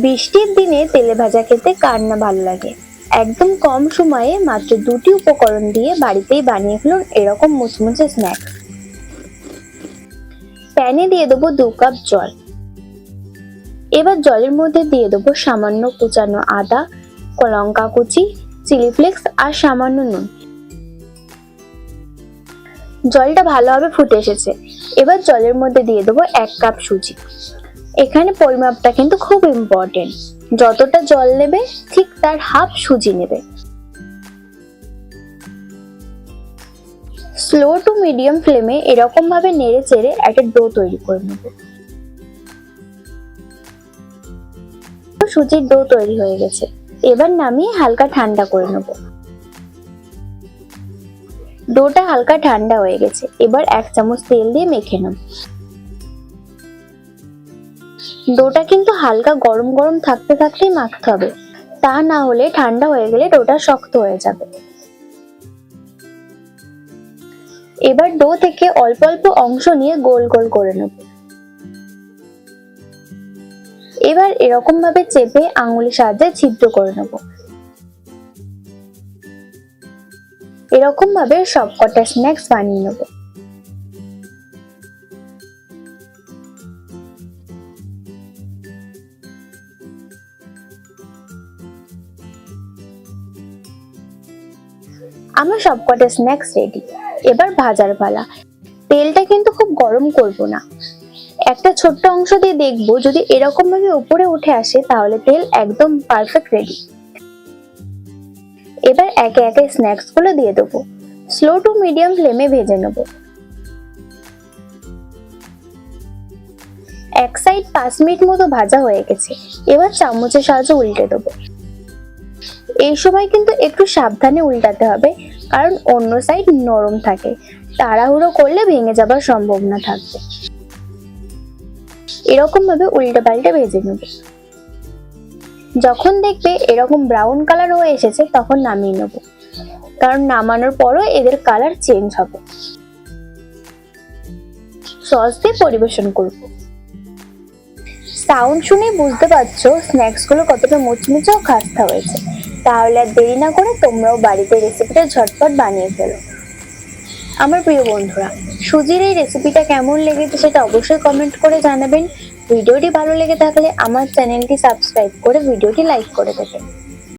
বৃষ্টির দিনে তেলে ভাজা খেতে কার না ভালো লাগে। একদম কম সময়ে মাত্র 2টি উপকরণ দিয়ে বাড়িতেই বানিয়ে ফেলুন এরকম মুচমুচে স্ন্যাক্স। প্যানে দিয়ে দেবো 2 কাপ জল। এবার জলের মধ্যে দিয়ে দেবো সামান্য কুচানো আদা, লঙ্কা কুচি, চিলি ফ্লেক্স আর সামান্য নুন। জলটা ভালোভাবে ফুটে এসেছে। এবার জলের মধ্যে দিয়ে দেবো 1 কাপ সুজি। এখানে পরিমাপটা কিন্তু খুব ইম্পর্টেন্ট, যতটা জল নেবে ঠিক তার হাফ সুজি নেবে। স্লো টু মিডিয়াম ফ্লেমে এরকম ভাবে নেড়ে চেড়ে একটা ডো তৈরি করে নেব। সুজির ডো তৈরি হয়ে গেছে। এবার নামিয়ে হালকা ঠান্ডা করে নেব। ডোটা হালকা ঠান্ডা হয়ে গেছে। এবার 1 চামচ তেল দিয়ে মেখে নেব। ডোটা কিন্তু হালকা গরম গরম থাকতে থাকতেই মাখতে হবে, তা না হলে ঠান্ডা হয়ে গেলে ডোটা শক্ত হয়ে যাবে। এবার ডো থেকে অল্প অল্প অংশ নিয়ে গোল গোল করে নেব। এবার এরকম ভাবে চেপে আঙুলের সাহায্যে ছিদ্র করে নেব। এরকম ভাবে সবকটা স্ন্যাক্স বানিয়ে নেব। আমার সবকটা স্ন্যাক্স রেডি। এবার ভাজার পালা। তেলটা কিন্তু খুব গরম করব না, একটা ছোট্ট অংশ দিয়ে দেখবো যদি এরকম ভাবে উপরে উঠে আসে তাহলে তেল একদম পারফেক্ট রেডি। এবার একে একে স্ন্যাক্স গুলো দিয়ে দেবো। স্লো টু মিডিয়াম ফ্লেমে ভেজে নেব। এক সাইড 5 মিনিট মতো ভাজা হয়ে গেছে। এবার চামচের সাহায্যে উল্টে দেবো। এই সময় কিন্তু একটু সাবধানে উল্টাতে হবে, কারণ অন্য সাইড নরম থাকে, তাড়াহুড়ো করলে ভেঙে যাবার সম্ভাবনা থাকবে। এরকম ভাবে উল্টে পাল্টে ভেজে নেব। যখন দেখবে এরকম ব্রাউন কালার হয়ে এসেছে তখন নামিয়ে নেব, কারণ নামানোর পরও এদের কালার চেঞ্জ হবে। সস দিয়ে পরিবেশন করব। সাউন্ড শুনে বুঝতে পারছো স্ন্যাক্স গুলো কতটা মুচমুচে ও খাস্তা হয়েছে। তাহলে আর দেরি না করে তোমরাও বাড়িতে রেসিপিটা ঝটপট বানিয়ে ফেলো। আমার প্রিয় বন্ধুরা, সুজির এই রেসিপিটা কেমন লেগেছে সেটা অবশ্যই কমেন্ট করে জানাবেন। ভিডিওটি ভালো লেগে থাকলে আমার চ্যানেলটি সাবস্ক্রাইব করে ভিডিওটি লাইক করে দেবেন।